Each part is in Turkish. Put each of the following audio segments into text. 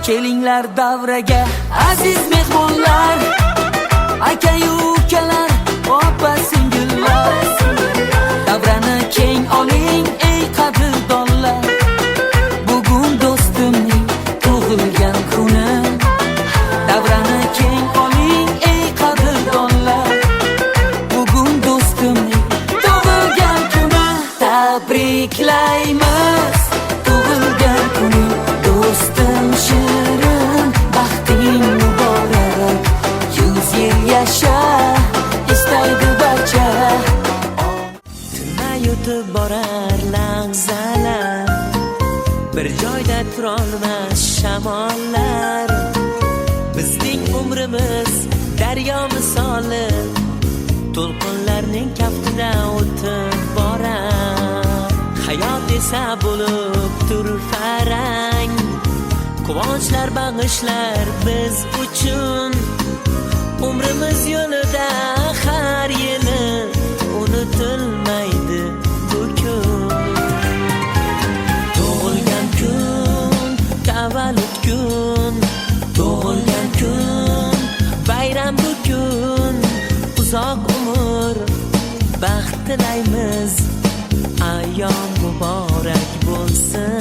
kelinglar davraga aziz mehmonlar, aka-yu ukalar, opa singillar. Davrani keng oling ey qadrdonlar, bugun do'stimning tug'ilgan kuni. Davrani keng oling ey qadrdonlar, bugun do'stimning tug'ilgan kuni. Tabriklaymiz tug'ilgan kuni do'stim shirin, baxting muborak, 100 yil yasha istaydi barcha. Tunma yutib borar lahzalar, bir joyda turolmas shamollar. Bizning umrimiz daryo misoli, to'lqinlarning kaftida o'tib borar. Hayot esa bo'lib tur farang, quvonchlar bag'ishlar biz uchun. Umrimiz yo'lida har yili unutilmaydi bu kun. Tug'ilgan kun, tavallud kun, tug'ilgan kun, bayram bu kun. Uzoq umr, baxt tilaymiz, ayyom muborak bo'lsin.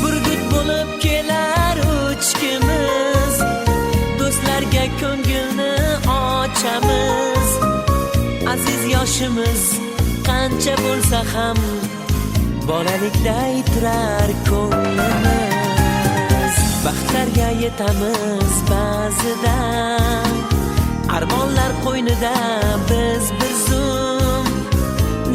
Burgut bo'lib kelar uchkimiz, do'stlarga ko'ngilni ochamiz. Aziz yoshimiz qancha bo'lsa ham, bolalikday turar ko'nglimiz. Baxtlarga yetamiz ba'zida, armonlar qo'ynida biz bir zum.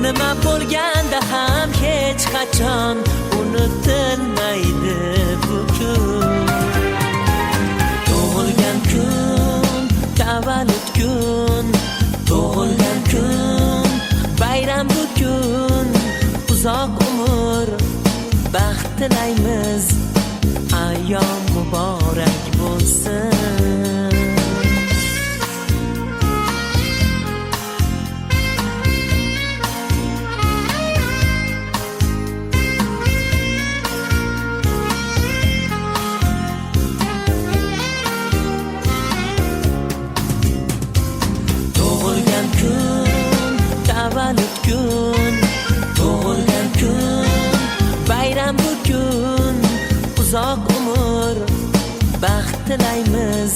Nima bo'lganda ham hech qachon unutilmaydi bu kun. Tug'ilgan kun, tavallud kun, tug'ilgan kun, bayram bu kun. Uzoq umr, baxt tilaymiz, ayyom muborak bo'lsin. Tug'ilgan kun, tavallud kun, tug'ilgan kun, bayram bu kun. Uzoq umr, baxt tilaymiz,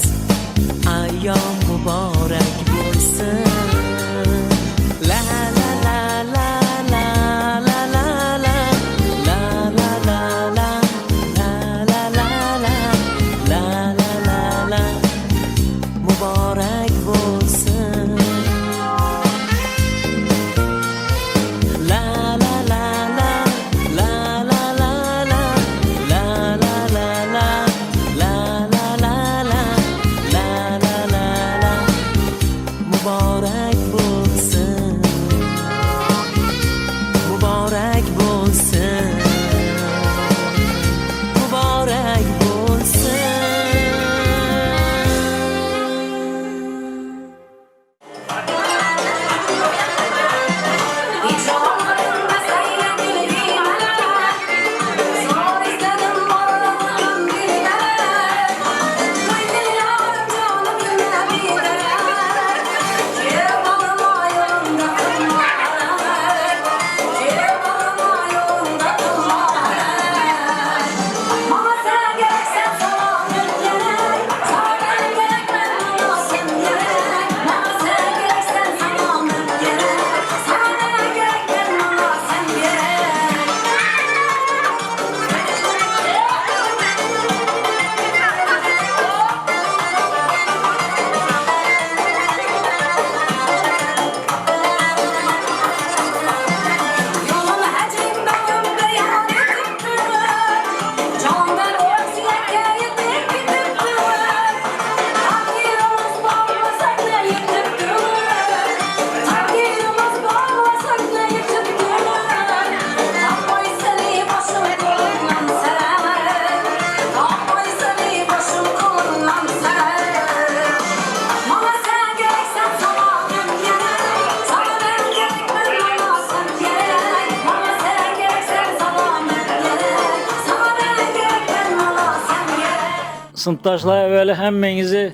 sınıftaşlar evveli hemmenizi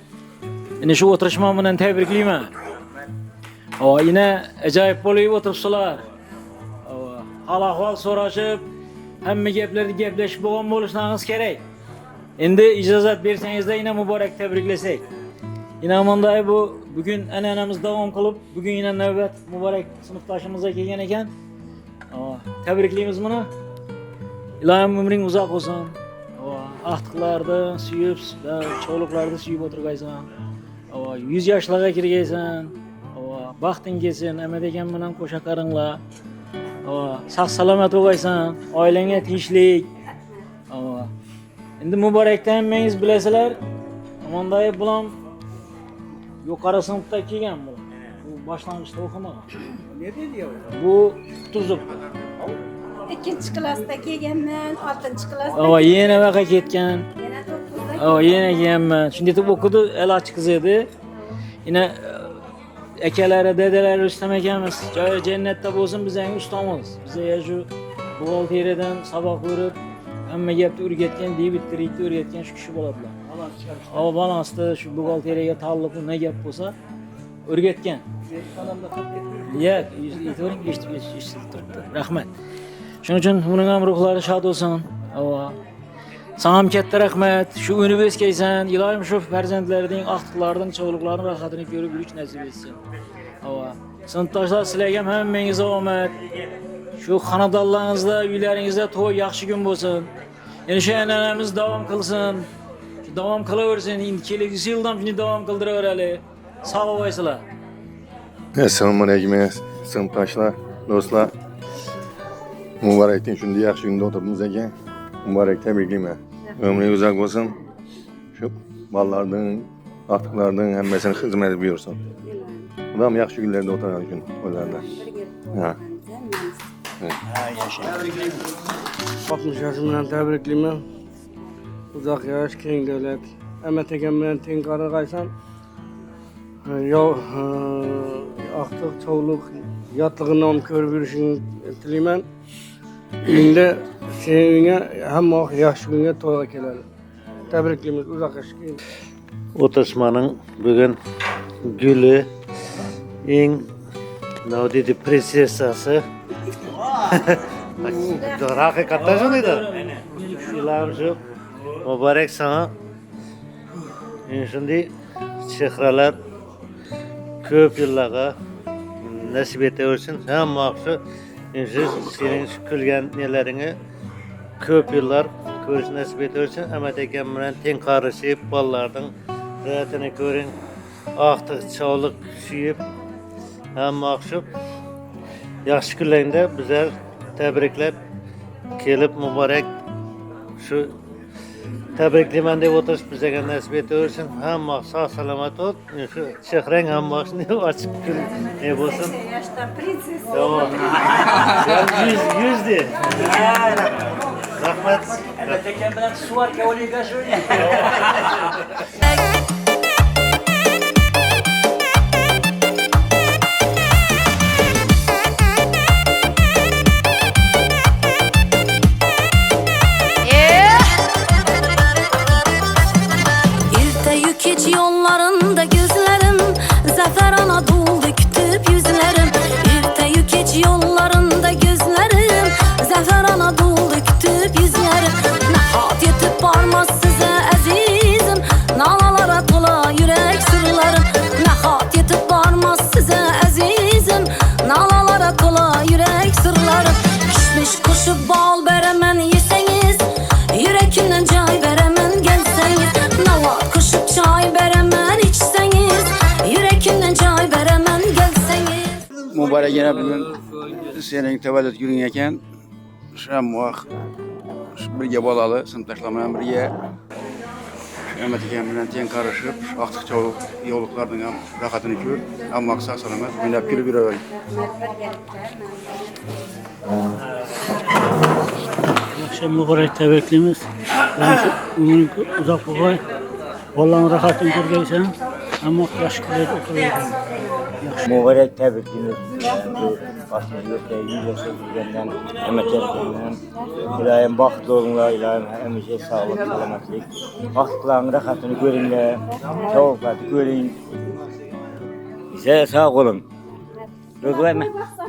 yine şu oturuşma bilen tebrikliyim. O yine acayip bolayıp oturupsular. Hal ahval soraşıp hemme geplerdi gepleşip boğan boluşlarınız gerek. Endi icazat berseniz de yine mübarek tebriklesek. Yine amandayı bugün anneannemiz devam kılıp bugün yine nöbet mübarek sınıftaşımıza kelgen eken. Tebrikleyimiz bunu. İlahim ömrün uzak olsun. Ahtıklarda suyup, çoğuluklarda suyup oturgaysan. 100 yaşlara kirgeysen. Baxtın gelsin, emet eken bilen koşakarınla. Sağ salamat olgaysan, ailenge tinchlik. Endi mübarekte hemmeniz bilesiler. Amandayı bulan yukarı sınıfta kelgen bu. Bu başlangıçta okumagan. Ne dedi ya? Bu Kutuzov. İkinci klasta kelganman, 6-cı klasta. Yine vaqa ketgan. Yana 9'da. Yine kelganman. Shunda deb o'qidi, el qiz edi. Yine akalari, dedeleri ustam ekanmiz. Joyi jannatda bo'lsin, bizning ustamiz. Bizga shu buxgalteriyadan saboq berib, hamma gapni o'rgatgan, debitlikni o'rgatgan shu kishi bo'ladilar. Balansda shu buxgalteriyaga taalluqli ne gap bo'lsa, o'rgatgan. Yo'q, aytavering, eshitib turibdi. Rahmat. Shuning uchun uning ham ruhlari shod bo'lsin. Sana ham katta rahmat. Shu universitetgaysan, ilohim shu farzandlaring, aqtiqlarning, cho'g'liqlarning rohatini ko'rib yurish nasib etsin. Sinfdoshlar sizlarga ham hammangizga omad. Shu xonadonlaringizda, uylaringizda to'y yaxshi kun bo'lsin. Yana shu an'anamiz davom qilsin. Davom qilaversin. Endi kelgusi yilda ham shuni davom qildiraverali. Sog' bo'lasizlar. Assalomu alaykum sinfdoshlar, do'stlar. Muborakdan shunday yaxshi kunda o'tiribmiz ekan. Muborak tabriklayman. Ömrünüz uzak bo'lsin. Shu bolalarning, aqtiqlarning hammasini xizmat buyursin. Xudoim yaxshi kunlarda o'tirgan uchun ularda. Ha. Tabriklayman. 60 yoshim bilan tabriklayman. Uzoq yosh, keng davlat. Amat akam bilan teng qarag'aysan. Aqtiq, cho'g'liq, yotlig'ini ham ko'rib yurishingni tilayman. Endi senga hamma yaxshi kunga to'yga keladi. Tabriklaymiz, uzoq yoshga. O'tirishmaning bugun guli eng nodidi prinsessasi. Haqiqatdan shundaydi. Ilohim shu muborak sana. Shunday chehralar ko'p yillarga nasib etaversin. Hamma shu sening shu kulgan nelaringni ko'p yillar ko'rish nasib etaversin. Amat akam bilan teng qarashib, bolalarning hayotini ko'ring. Aqtiq, cho'g'liq suyib, hamma shu yaxshi kunlarda bizlar tabriklab kelib muborak shu tabriklayman deb o'tirish bizga nasib etaversin. Hamma sog' salomat ol. Shu chehrang hamma shunday ochiq kun bo'lsin. Yoshda prinsessa. Tamam. 100 de. Rahmat. Tekan bilan suvarka oliga shu. Kech yollarında gözlerim, zafer Anadolu kütüp yüzlerim. İrteyi keç yollarında gözlerim, zafer Anadolu kütüp yüzlerim. Nahat yetip varmaz size azizim, nalalara tola yürek sırlarım. Nahat yetip varmaz size azizim, nalalara tola yürek sırlarım. Kişmiş koşup bal beremen yeseniz, yürekinden cay beremen gelseniz. Navat koşup çay beremen içseniz, yürekinden çay beremen gelseniz. Muborak yana bugun sening tavallud kuning ekan. Shu birga bolali sinfdoshlar bilan birga Amat akam bilan teng qarashib, aqtiq cho'g'liq yo'lliqlarning ham rohatini ko'r, hamma sog' salomat o'ynab kulib yuravering. Akşam mübarek tebriklerimiz. Ömrün uzak olay. Allah'ın rahatını görgeysen ama yaş kadar oturuyor. Mübarek tebriklerimiz. başınızı gösterdiğiniz yaşadığınızdan emeklerinden ilayim baxtlı olunlar, ilayim hemece sağlık, salamatlık. Baxtlıların rahatını görünler, soğuklatı görün. Bize sağ olun. Rıgılayım.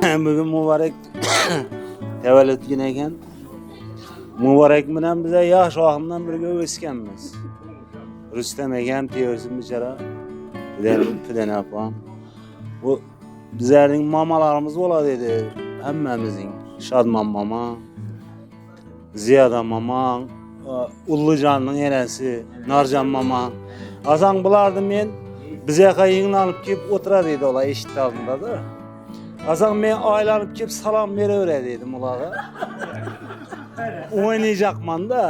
Bugün mübarek tavallud günü eken. Mübarek bilen bize yaş vaqtimdan birga o'sganmiz. Rustam akam, Teyosim bichara, Fidan opam. Bu bizlarning mamalarimiz bo'ladi edi, hammamizning. Shodmon mama, Ziyoda mama, Ullujonning enasi, Norjon mama. Azan bularni men bizaga yig'lanib kelib o'tiradi edi ular eshik oldida. Azan men aylanib kelib salom beraveradi edim ularga. Oynayacakman da.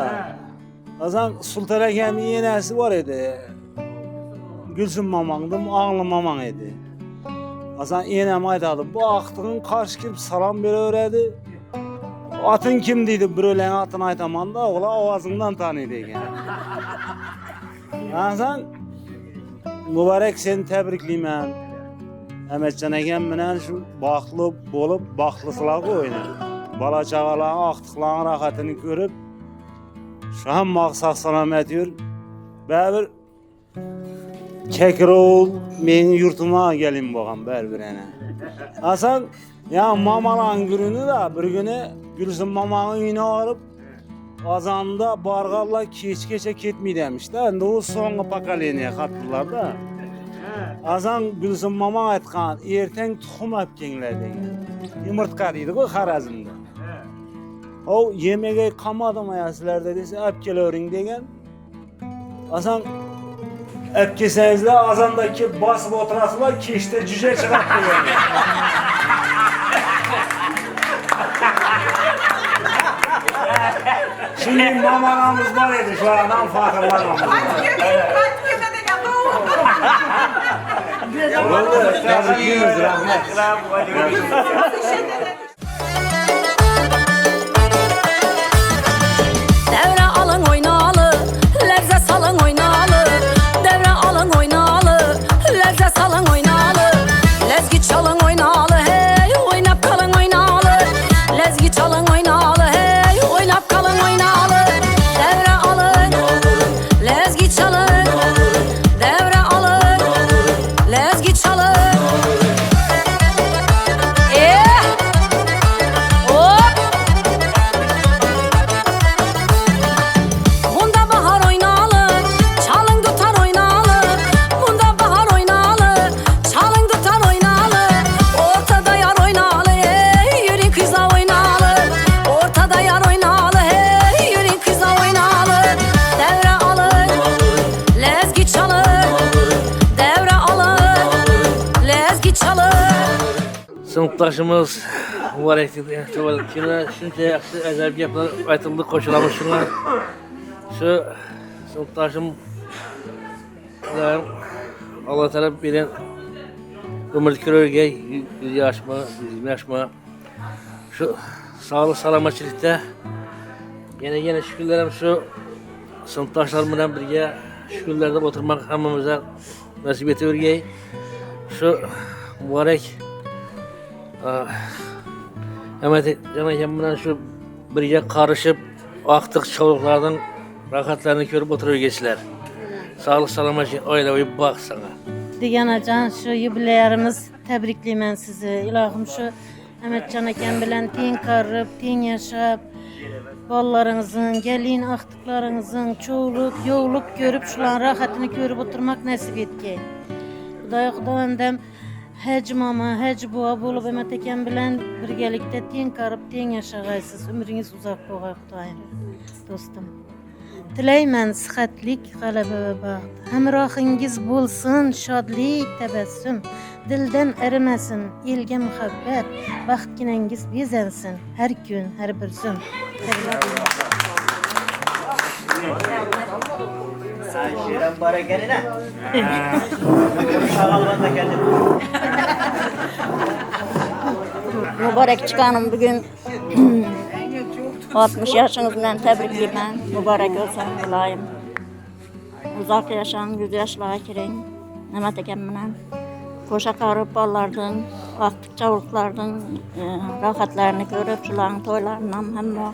Azan Sultan akamning enasi bor edi. Gülsüm mamangdım, ağlı mamang edi. Azan enam aytadi, bu aqtığın qarşı kelib salom beraveradi. Atın kim deydi, birovlarning atını aytaman da, ular ovozingdan taniydi ekan. Azan mübarek seni tebriklayman. Ahmetcan akam bilan shu baxtli bo'lib, baxtlisizlarga o'yna. Bala chaqalarning aqtiqlarning rohatini ko'rib, shu ham maqsad salomat yur. Baribir Kekirol mening yurtima gelin bo'lgan baribir ana. Asan ya mamalarning gününü de bir günü Gülsüm mamanın uyuna varıp azanda barğarlar keç-keçe ketmey demişdi. Endi o so'nggi pokoleniya qattılar da. Azan Gülsüm mama aytgan, ertang tuxum olib kelinglar degan. Yumurtqa deydi-ku Xorazmda. O yemeğe qamadim ya sizlarda desa olib kelavering degan. Azan olib kelsangizlar azandaki basib o'tirasizlar, kechda juja chiqib degan. Şimdi mamalarımız var edi, şu andan faxırlanmamız var. Vallahi tebrikliyoruz, rahmet. Devre alın oynalı, lezzet salın oynalı. Devre alın oynalı, lezzet salın oynalı. Lezgi çalın oynalı, hey oynap kalın oynalı. Lezgi çalın oynalı, hey oynap kalın oynalı. Devre alın, lezgi çalın. Devre alın, lezgi çalın. Hop! Bunda bahar oynalı, çalın tutar oynalı. Bunda bahar oynalı, çalın tutar oynalı. Ortada yar oynalı, hey yürü kıza oynalı. Ortada yar oynalı, hey yürü kıza oynalı. Devre alın, lezgi çalın. Devre alın, lezgi çalın. Sınıftaşımız mübareklikte tavalludkine şuncha yaxshi ajoyib gaplar aytildi, qo'shilamiz shunga. Shu sınıftaşım Allah taolo bergan umr ko'rga 100 yoshmi, 120 yoshmi shu sog'lik salomatchilikda yana shukurlarim shu sinfdoshlarim bilan birga shu kunlarda o'tirmoq hammamizga nasib etavergay. Shu muborak Ahmetcan akam bilan shu birga qarishib vaqtiq cho'g'lardan rohatlarini ko'rib o'tiravergaysizlar. Sağlık salomatlik, oilaviy baxt sana. Diganacan şu yubileyimiz tebriklayman sizi. İlahim şu Ahmetcan akam bilan teng qarib, teng yaşab, bolalarınızın, gelin aqtiqlarinizin çoğulup, yoğulup görüp şuların rahatını görüp oturmak nasip etken. Xudo endem Hacı mama, hacı buğa bolup Ahmet akam bilan birgalikda teng qarib, teng yaşagaysiz. Ömrünüz uzak bo'lgay Xudoyim. Dostum. Tilayman sihatlik, g'alaba va baxt. Hamrohingiz bo'lsin shodlik, tabassum. Dildan arimasin, elga muhabbat. Baxtginangiz bezansin, har kun, har bir zum. Şirin barakenine. Mübarek çıkanım bugün 60 yaşınızdan tebrikliyim. Mübarek olsun bulayım. Uzak yaşan, 100 yaşlığa kirin. Ahmet akam bilan koşa qarib bolalardan Vaktık çavuklardan rahatlarını görüp şuların toylarından hem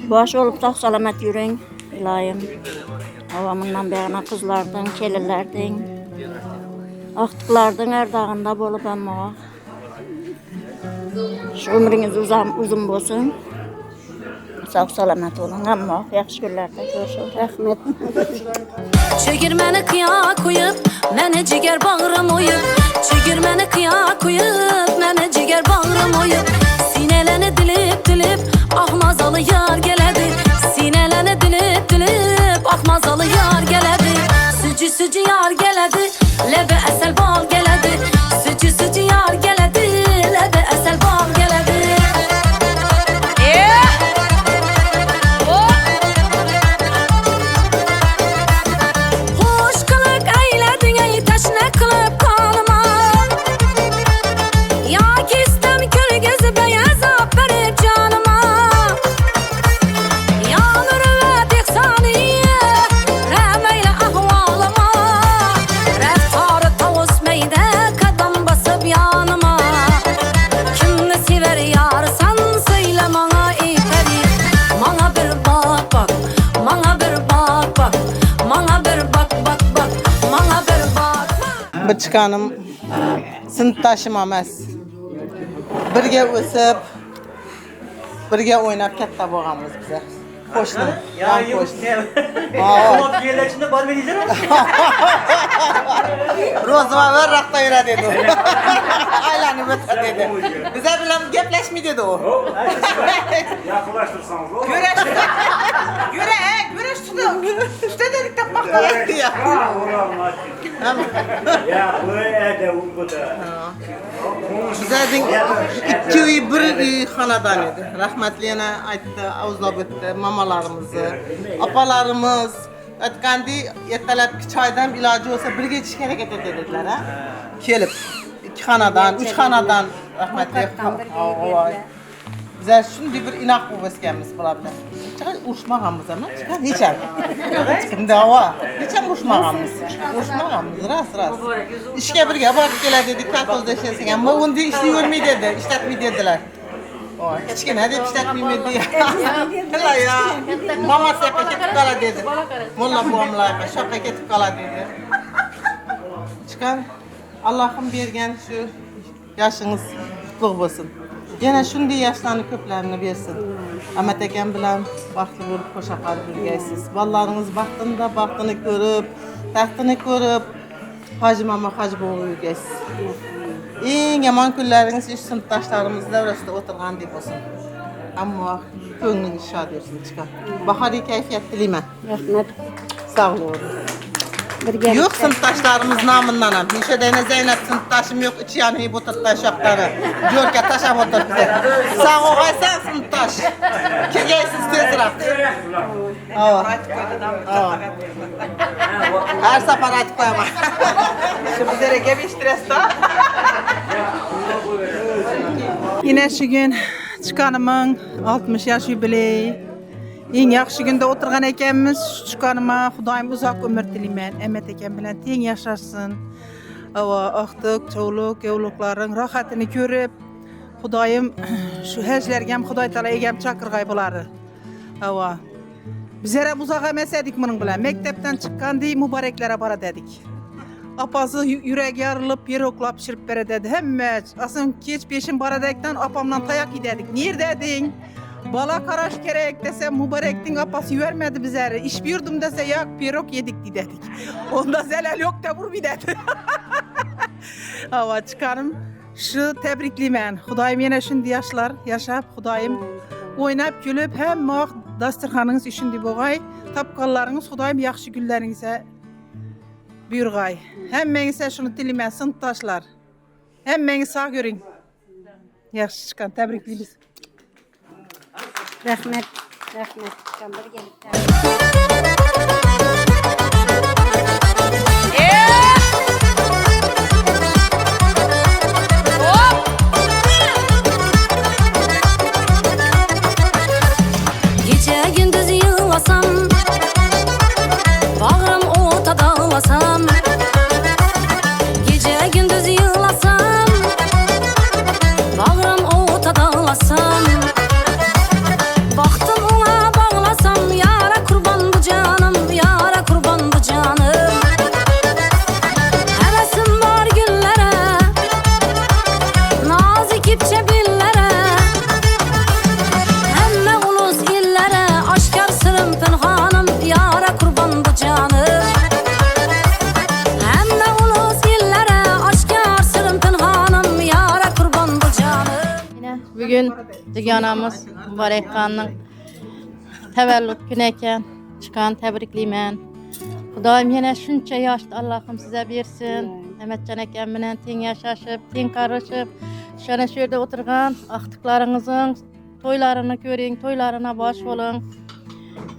boş olup sağ salamet yürüyün ilayim. Avamından beyana kızlardan, kelilerden, aktıklardan her dağında bolup hem şu ömrünüz uzun olsun. Sağ salamet olun ama yaxşı günlerde görüşürüz. Rahmet. Çekirmeni kıya koyup, mene ciger bağrım oyup. Çekirmeni kıya koyup, mene ciger bağrım oyup. Sineleni dilip dilip, ahmazalı yar geledi. Sineleni dilip dilip, ahmazalı yar geledi. Sücü sücü yar geledi, lebe esel bal geledi. Sücü sücü yar geledi, lebe esel bal geledi. Bu çıkanım sınıftaşım emas. Birge ösüp, birge oynap katta bolganmiz bize. Hoşnum. Ya yok ne? Ama yerleşinde var mı diyeceğim? Rozva ver rakta yürü dedi. Aylanı öter dedi. Bize bilen gepleşmi dedi o. Yaklaştırsanız o. Güreş üstte dedik de bakta yetti ya. Ya bu evde bu da. Bizadin iki uy bir hanadan idi. Rahmetliyene aytdı, avuzlab öttü mamalarımızı, apalarımız. Ötkandi yetelep çaydan ilacı olsa birge içki hareket dediler ha. Kelip iki hanadan, üç hanadan rahmetli. Bize şimdi bir inak bu veskemiz bulabilir. Çıkar uçmağımız ama çıkar hiçem. Çıkın dava. Hiçem uçmağımız. Uçmağımız ras. İşke birge bak gele dedik kalkoz deşesin ama onu işli görmeyi dedi, işletmeyi dediler. Kichkina deb ishlatmayman deya. Hala ya. Mama yoqqa ketib qoladi dedi. Mulla buvamlar yoqqa ketib qoladi dedi. Chiqar. Allohim bergan shu yoshingiz qutlug' bo'lsin. Yana shunday yoshlarni ko'plarini bersin. Amat akam bilan baxtli bo'lib qo'sha qolib yurgaysiz. Bolalaringiz baxtini ko'rib, taxtini ko'rib, Hacı mama hacı bo'lib yurgaysiz. Eng yomon kunlaringiz ish sinfdoshlarimiz davrasida o'tirgandek bo'lsin. Ammo ko'nglingiz shod bo'lsin chiqar. Bahoriy kayfiyat tilayman. Rahmat. Sog' bo'ling. Yo'q sinfdoshlarimiz nomidan ham. Nishadayna Zaynab sinfdoshim yo'q, ichi yanib o'tiribdi shoqlari. Jo'rga tashab o'tiribdi. Sog' o'g'aysan sinfdosh. Kelgaysiz tezroq. Her safar aytib qo'yaman. Shu bizlarga gap eshittirasizda? Yine şu gün çıkanımın 60 yaş yubileyi. Eng yaxshi kunda o'tirgan ekanmiz. Chiqqanima Xudoyim uzoq umr tilayman. Amat akam bilan teng yashashsin. Va aqtiq, cho'luq, yovluqlaring rohatini ko'rib, Xudoyim shu hajlarga ham Xudoy taolo egam chaqirg'ay bo'ladi. Va bizlar ham uzoq emas edik buning bilan. Maktabdan chiqqanday muboraklari bor edik. Apası yürek yarılıp yeroklap pişirip bere dedi. Hemme asın geç peşin baradayken apamdan tayak gidedik. Neredeydin? Bala karaş gerek dese mübarektin apası vermedi bizlere. İş bir yurdum dese yak pirok yedik dedik. Onda zelal yok da vur bir dedi. Hava çıkarım. Şu tebrikliyim. Xudayım yine şimdi yaşlar yaşap Xudayım oynap gülüp hem maq dasturxanınız işindi boğay. Tapqallarınız Xudayım yaxşı günlerinize buyurgay. Hemmenize şunu dilimə sınıftaşlar. Hemmeniz sağ görün. Yaxşı çıkan tebrikliyiz. Rahmet. Çıkan bir gelip. Gece gündüz yığlasam, bağrım ota dağlasam. Gece gündüz yığlasam, ağamız Mübarek Han'ın təvəllüd günü eken. Çıkan təbrikliymen. Hudaym yine şunça yaşlı Allah'ım size versin. Mehmetcan eken bilen ten yaşaşıp, ten karışıp, şana şöyle oturgan aktıklarınızın toylarını görün, toylarına baş olun.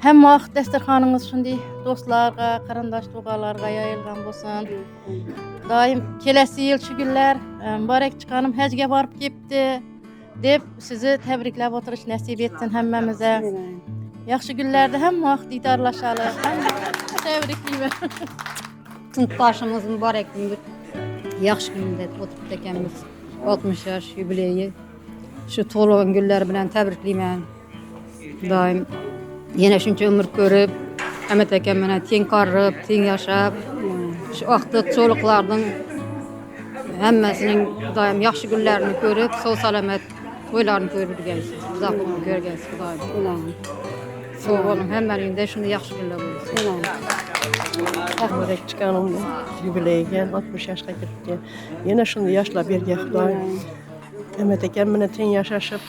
Hem vaxt destirxanınız şundi dostlarga, qarandaş tuğalarga yayılgan bolsun. Daim kelesi yıl şu günler Mübarek çıkanım hecge barıp gepti dep sizi tebriklep oturuş nasip etsin hemmemize. Yaxşı günlerde hem vaxt didarlaşalı, hem tebrikliyim. Sınıftaşımız mübarek gündür. Yaxşı günde oturup ekenmiz. 60 yaş yubileyi. Şu tolğun günler bilen tebrikliyim. Daim yine şunca ömür görüp, Ahmet eken bilen ten karıp, ten yaşap. Şu vaxtı çoluklardan hemmesinin daim yaxşı günlerini görüp, sol salamet toylarını görüp gelsin. Uzak olun, görgelsin daim. Sağ olun, hemmenin de şimdi yaxşı günler olsun. Mübarek çıkanım yubileyge 60 yaşa girdi. Yine şimdi yaşla bir Xudoy. Ahmet eken bilen ten yaşaşıp,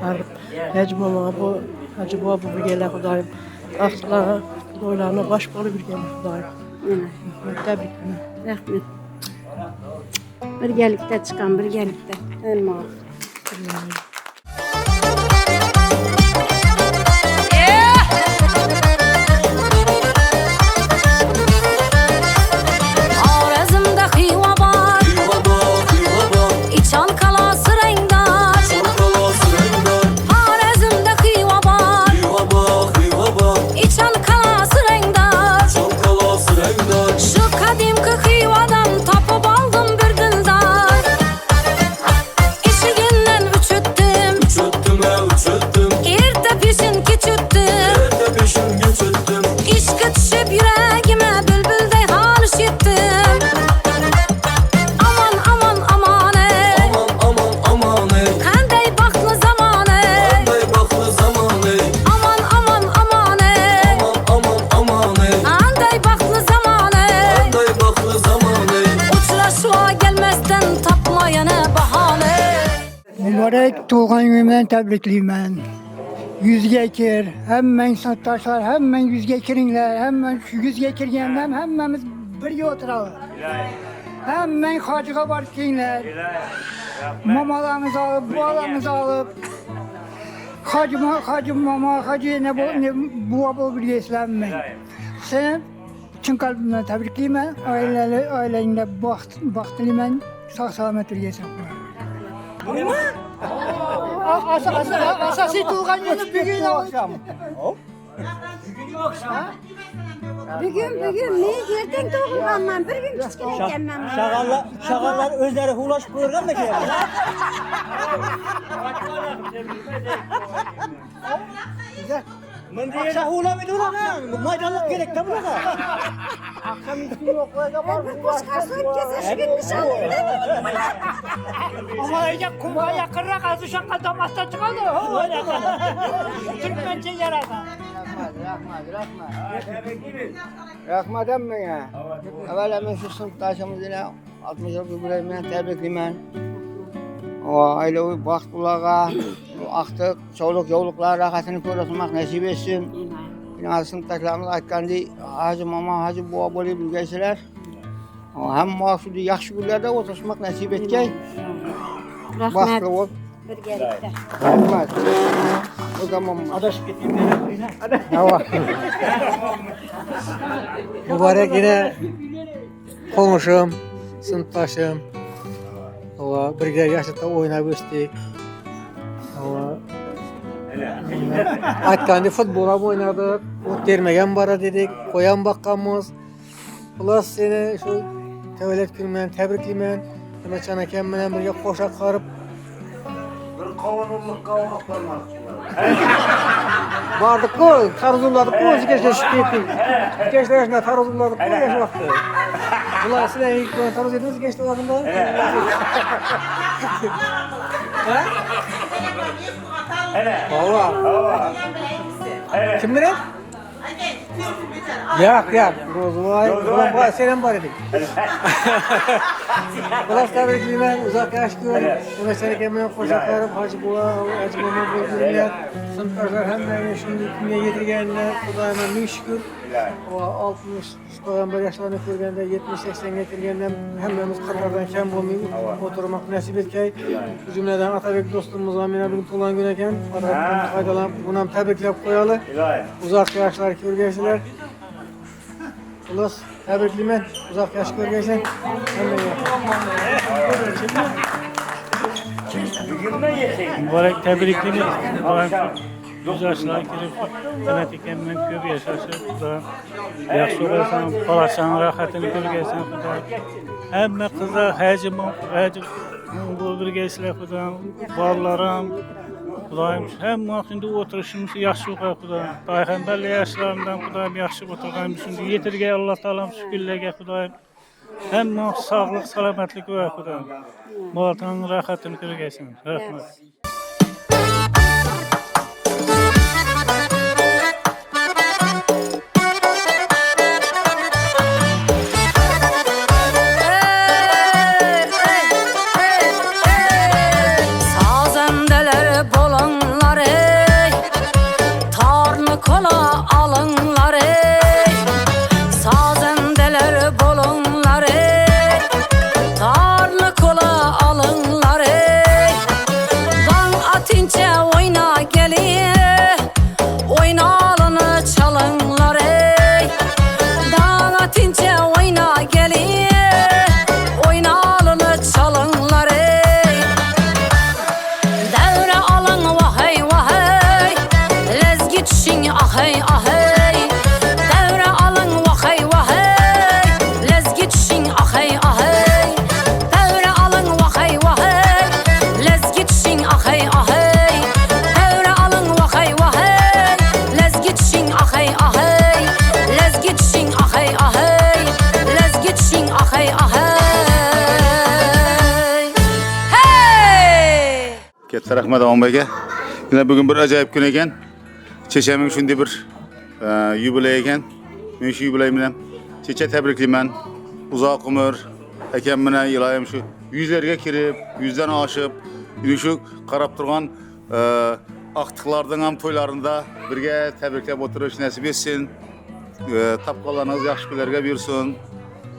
barıp Hacı mama bu Hacı baba bu gele Xudoyim. Aktılara, toylarına baş bolu bir gele Xudoyim. Tebrikler. Rahmet. Birgelikte çıkan, birgelikte. Elma. Mübarek tuğan gününden tebrikliyim ben. Yüz geçir, hemen sınıftaşlar, hemen yüz geçirinler, hemen şu yüz geçirgenler, hemmemiz birge oturalım. Hemen hacıga barıp giyinler. Mamalarımızı alıp, bualarımızı alıp, hacı mama, hacı ne buğa bol birge islenmeyin. Sen çın kalbimden tebrikliyim ben, aileyle baktılıyım ben, sağ salamet birge saklayın. Asası tuğan günü bugün akşam. Bugün ne yerden doğum ben bir gün küçükken ben. Şagallar özleri hulaş koyurgan da ki. Akşam hula mı durur? Maydanlık gerek de burada. Akşam üstü yok, Ben koşkar soyup gezer gün nişanlıyım demedim mi lan? ama iyice kumaya yakınrak azı şaka damastan çıkalım. Türkmençe yarada. Rahmet emme ya. Evvela ben şu sınıftaşımız ile 60 yıl yubileyimden tebrikliyim. O aile baktulağa, aktık, çoluk yoluklar rahatını korumak nasip etsin. Yine sınıftaşlarımız aytkandı, hacı mama, hacı buğa böyle bilgeyseler. Hem mahsudu yaxşı günlerde oturmak nasip edecek. Rahmet. Ol. Birgelikte. Rahmet. O zaman Adaşıp gittiğim Mübarek yine komşum, sınıftaşım. Birge yaşta oynayıp östek. Aytkandı futbola oynadık. Dermegen bara dedik, koyan bakkanımız. Ulas seni şu tevelet gününden tebrikliyim. Mehmetcan eken bilen birge koşak karıp. Bir kavunurluk kavunluk olmak. Bardık koy, tarzuladık koy, geçte şikayettik. Geçte yaşında tarzuladık koy, yaş vakti. Ulan size ilk ben tarz ediniz geçte vakında. Baba. Kim bilir? Yak. Rozulay. Selam var edik. Ulas tebrikliyim. Uzak yaş gün. Mesela kemen koşaklarım Hacı Buğa, Hacı Mama Bozgürler. Sınıftaşlar hem şimdi dünya yedirgenler. Kudayıma min şükür. O 60 bir yaşlarını görgende 70-80 getirgenden hemmemiz Katar'dan kem olmayıp oturmak nasip etkey. Bu cümleden Atabek dostumuz var. Mine bugün tuğlan gün eken. Faydalanıp bundan tebriklep koyalı. Uzak yaşlar görgesiler. Ulas tebrikliyim. Uzak yaş görgesen. Mübarek tebrikliyim. Yüz yaşına kirip, demek ki ben köp yaşaşıp da yaxşı olasan, palaçanın rahatını görgeysen Xuda. Hemme kızlar həcim bu bir geçler Xuda, ballarım, Xudayım. Hem şimdi oturuşumuz yaxşı olar Xuda. Peyğəmbərli yaşlarından Xudayım yaxşı oturğanım şimdi yetirgey Allah Taala'm şükürlərə Xudayım. Hem sağlık, salametlik var Xuda. Malatanın rahatını görgeysen. Rahmet. Katta rahmat Ağabey'e. Yine bugün bir acayip gün eken. Çeşemin şimdi bir yubiley eken. Men şu yubiley bilen Çeçe tebrikliyim. Uzak ömür eken bana ilayım şu yüzlerge kirip, yüzden aşıp, yine şu karap durgan aktıklardan ham toylarında birge tebriklep oturuş nasip etsin. Tapkalarınız yaxşı günlerge buyursun.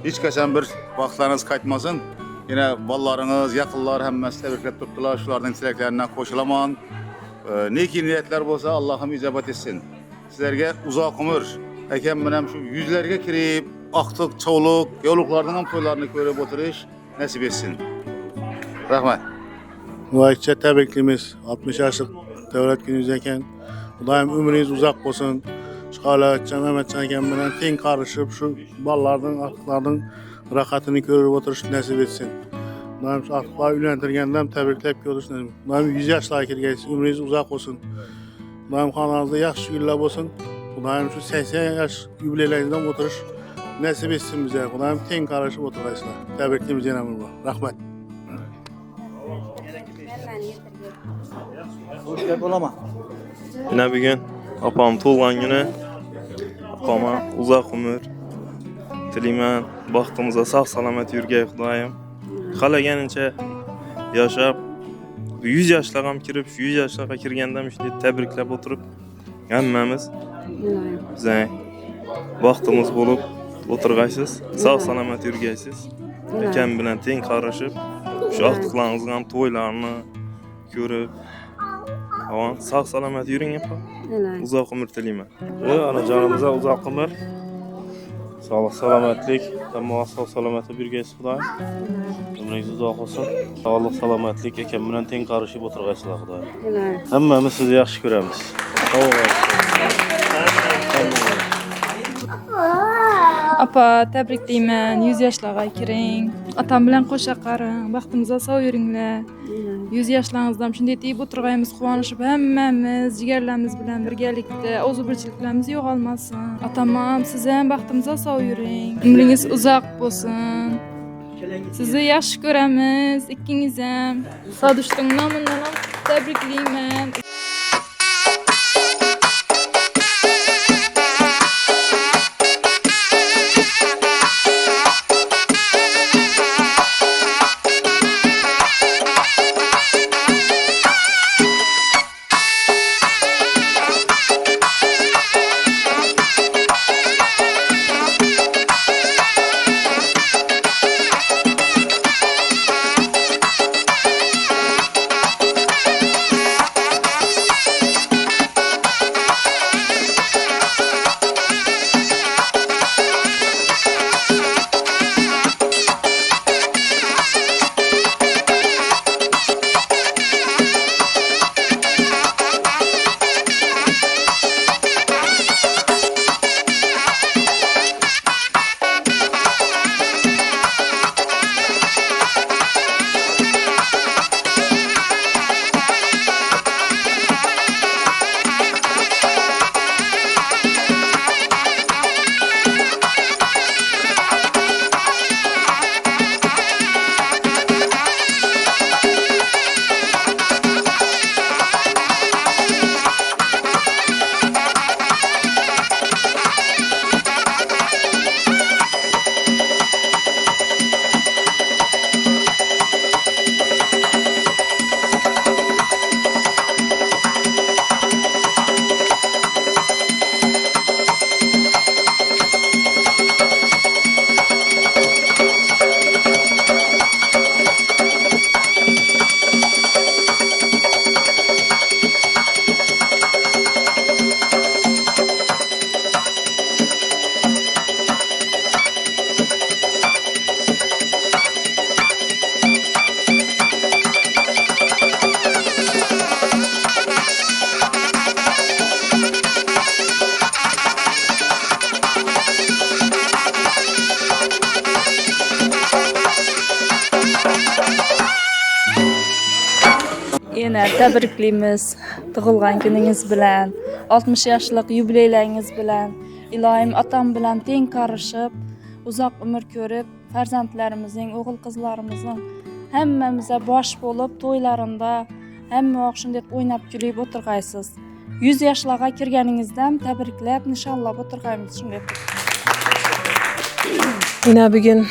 Hiç kaçan bir vaxtlarınız kaytmasın. Yine ballarınız, yakınlar hemmesi tebriklep tuttular. Şulardan tileklerinden koşulaman. Ne ki niyetler olsa Allah'ım icabet etsin. Sizlerge uzak ömür. Eken benim şu yüzlerge kirip, aktık, çoğuluk, yoluklardan ham toylarını görüp oturuş nasip etsin. Rahmet. Mübarəkçə təbrikliyimiz 60 yaşlıq dövlət gününüzdəykən Xudayım ömrünüz uzaq olsun. Şıqalatcan, Məhmədcan əkən bilən ten qarışıb şu ballardan, artıqlardan rahatını görüb oturuş nəsib etsin. Xudayım şu artıqları üləndirgəndən təbrikləyib görüş nəsib. Xudayım 100 yaşlara kirgəysin, ömrünüz uzaq olsun. Xudayım xananızda yaxşı güllab olsun. Xudayım şu 80 yaş yubileylərindən oturuş nəsib etsin bizə. Xudayım ten qarışıb oturasınlar. Təbrikliyimiz yenə var. Rahmet. Yine bir gün apam tuğlan günü apama uzak ömür dilemen baktığımıza sağ salamet yürgey Xudayım. Hala gelince yaşap 100 yaşlarım kirip 100 yaşlara kirgenden işte tebriklep oturup gelmemiz bize vaktimiz bulup oturgaysız sağ salamet yürgeysiz. Eken bilen ten karışıp şu aktıklarınızın toylarını görüp avan sağ salamet yürüyün yapalım. Uzak ömür dileyim. Anacanımıza uzak ömür. Sağlık, salametlik. Tamam, sağ salametli bir gez Xudayım. Ömrünüz uzak olsun. Sağlık, salametlik. Eken bilen ten karışıp oturgaysızlar Xudayım. Hemmemiz sizi yaxşı göremiz. Apa tebrikliymen, 100 yaşlarga kiring. Atam bilen koşa qarın, baxtımıza sağ yürüngler. 100 yaşlarınızdan şimdi deyip oturgayımız, kuvanışıp hemmemiz, jigerlerimiz bilen birgelikte, ozu birçiliklerimiz yok olmasın. Atamam, size hem baxtımıza sağ yürüyün. Ömrünüz uzak olsun. Sizi yaxşı göremiz, ikinize. Saduş'un namından tebrikliymen. Ene tebrikliymiz tug'ilgan kuningiz bilan, 60 yoshlik yubileylaringiz bilan. İlohim atam bilan teng qarışib, uzoq umr ko'rib, farzandlarimizning, o'g'il qizlarimizning hammamize bosh bo'lib to'ylarında hamma vaqt shunday o'ynab kulib o'tirg'aysiz. 100 yoshlarga kirganingizdan tabriklab, nishonlab o'tirg'aymiz shunday. Yine bugün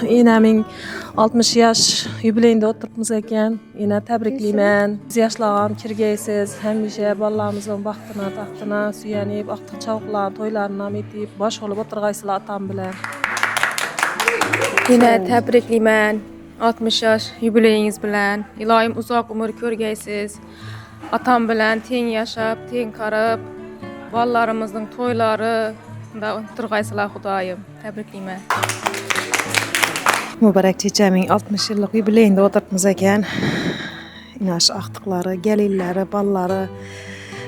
inemin 60 yaş yubileyinde oturtmuz eken. Yine tebrikliymen. 100 yaşlağam kirgeysiz. Hemmişe ballarımızın baktına, tahtına süyenip, aktık çavuklarını, toylarına metip, baş olup oturgaysılar atam bilen. Yine tebrikliymen. 60 yaş yubileyiniz bilen. İlohim uzak umur körgeysiz. Atam bilen teng yaşap, teng qarab, ballarımızın toyları da oturgaysılar Xudayım. Tebrikliymen. Mübarek çiçeğimin 60 yıllık yubileyinde oturtmuz eken. İnaş aktıkları, gelilleri, balları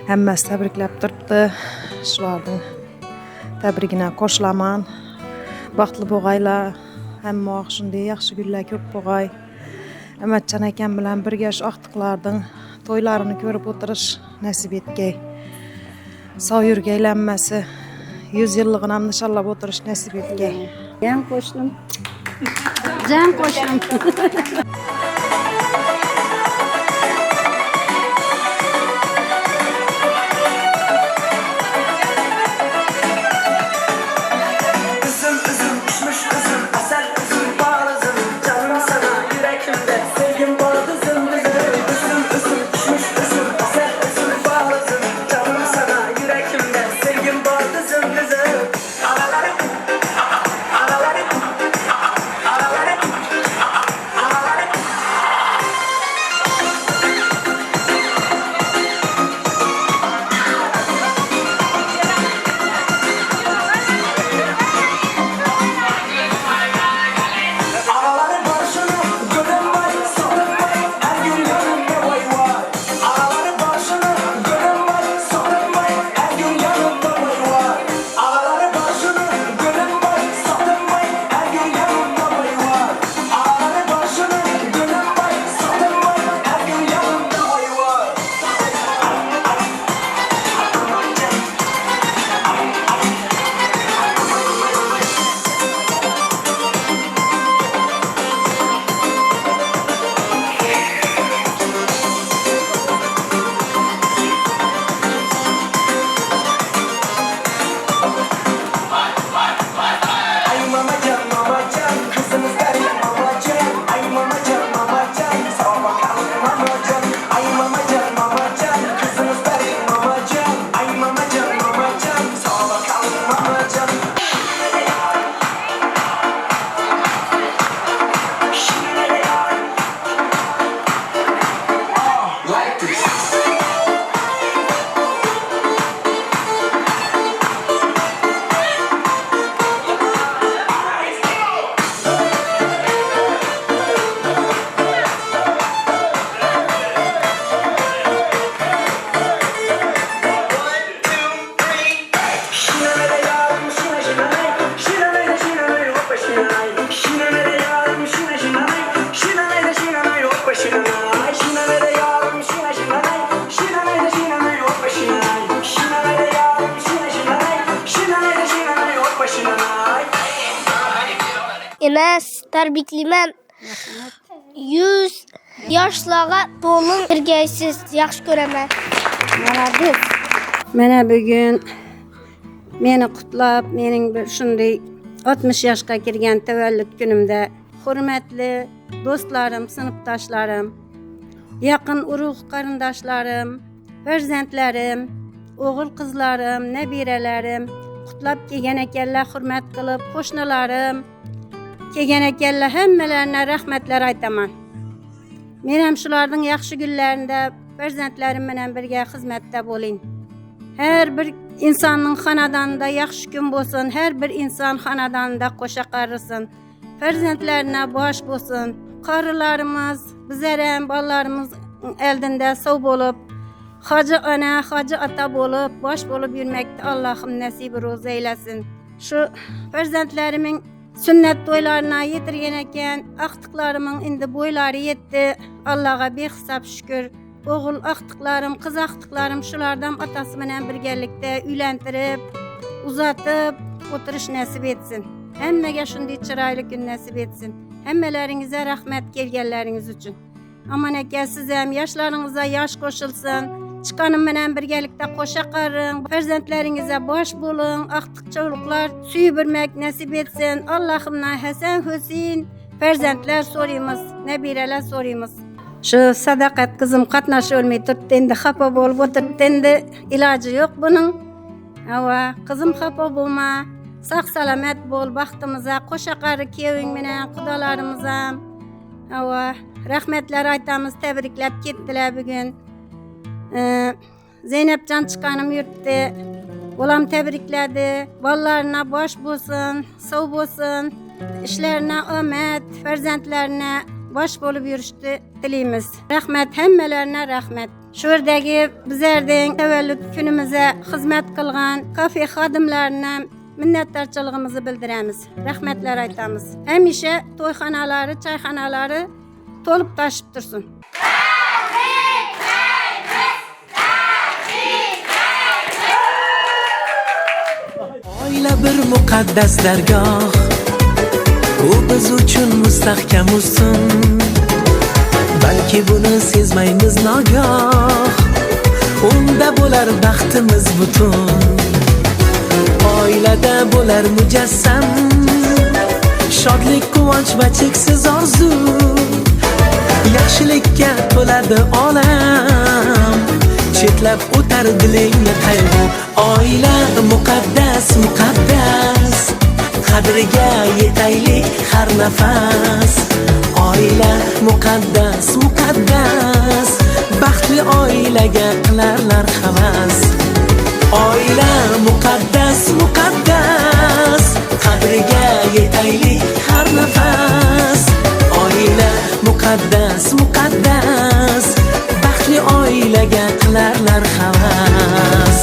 hemmesi tebriklep durptu. Şulardan tebrikine koşlaman. Baktlı boğayla hemme akşında yaxşı güller köp boğay. Emetcan eken bilen birge şu aktıklardan toylarını görüp oturuş nasip etkey. Sağ yürgeylenmesi, 100 yıllığına inşallah oturuş nasip etkey. Ben koştum. Can koştum. Üzüm üzüm uçmuş üzüm, asel üzüm bağlızım, canım sana yüreğimde sevgim bağlızım üzüm. Üzüm üzüm uçmuş üzüm, asel üzüm bağlızım, canım sana yüreğimde sevgim bağlızım üzüm. Aralarım, aralarım, aralarım, aralarım. Araları başına gören var, sorun var, her gün yanımda vay vay. Araları başına gören var, sorun var, her gün yanımda vay vay. Araları başına gören var, sorun var, her gün yanımda vay vay. Araları başına gören var, sorun var, her gün yanımda vay vay. Ay mamacan, kızınız garip mamacan. Ay mamacan, sağ bakalım mamacan. Ay mamacan, kızınız garip mamacan. Ay mamacan, sağ bakalım mamacan. Like this. Enes tebrikliymen. 100 yaşlara dolun ergeysiz yaxşı göremen. Молодец. Mene bugün meni qutlab, mening bir shunday 60 yoshga kirgan tavallud kunimda hurmatli do'stlarim, sinfdoshlarim, yaqin urug' qarindoshlarim, farzandlarim, o'g'il qizlarim, nabiralarim qutlab kelgan ekanlar, hurmat qilib, qo'shnilarim kelgan ekanlar, hammalarına rahmatlar aytaman. Men ham shularning yaxshi kunlarida farzandlarim bilan birga xizmatda bo'ling. Her bir insanın xonadonida yaxshi kun bo'lsin, her bir inson xonadonida qo'sha qarısin, farzandlarına bosh bo'lsin. Qarilarimiz, bizlar ham bolalarimiz eldinde sog' bo'lib, hoji ona, hoji ota bo'lib, bosh bo'lib yurmakda Allohim nasib ro'z eylesin. Şu farzandlarimin sünnet toylarına yetirgen eken, aktıklarımın indi boyları yetti. Allah'a bir hesap şükür. oğul aqtıqlarım, qız aqtıqlarım şulardan atası bilen birgelikde uylantirip, uzatıp oturuş nasip etsin. Hemmege şunday çıraylı gün nasip etsin. Hemmeleringizə rahmet gelgenleriniz üçün. Aman eke siz hem yaşlarınıza yaş koşulsun. Çıkanım bilen birgelikde koşa qarın. Ferzentlerinize baş bulun. Aqtık çoluklar süyübürmek nasip etsin. Allah'ımdan Hasan Hüseyin ferzentler soruyumuz, nebireler soruyumuz. Şu sadakat kızım katnaş ölmeyi tuttu endi xafa bolup oturup endi ilacı yok bunun. Ava kızım xafa bolma. Sağ salamet bol baxtımıza, koşa qarı kevin bilen kudalarımıza. Ava rahmetler aytamız tebriklep kettiler bugün. Zeynepcan çıkanım yurttu. Olam tebrikledi. Ballarına baş bulsun, sağ bulsun. İşlerine ömet, ferzentlerine baş bolup yürüştü dilimiz. Rahmet hemmelerine rahmet. Şuradaki bizlerden tevellüt günümüze hizmet kılgan kafe xadimlerine minnettarçılığımızı bildiremiz. Rahmetler aytamız. Hemişe toyxanaları, çayxanaları tolup taşıp dursun. Oila bir muqaddas dargoh, u biz uchun mustahkam ustun. Balki buni sezmaymiz nogoh, unda bo'lar baxtimiz butun. Oilada bo'lar mujassam, shodlik, quvonch va cheksiz orzu. Yaxshilikka to'ladi olam, chetlab o'tar dilingni qayg'u. Oila muqaddas, muqaddas, qadriga yetaylik har nafas. Oila muqaddas, muqaddas, baxtli oilaga qilarlar havas. Oila muqaddas, muqaddas, qadriga yetaylik har nafas. Oila muqaddas, muqaddas, baxtli oilaga qilarlar havas.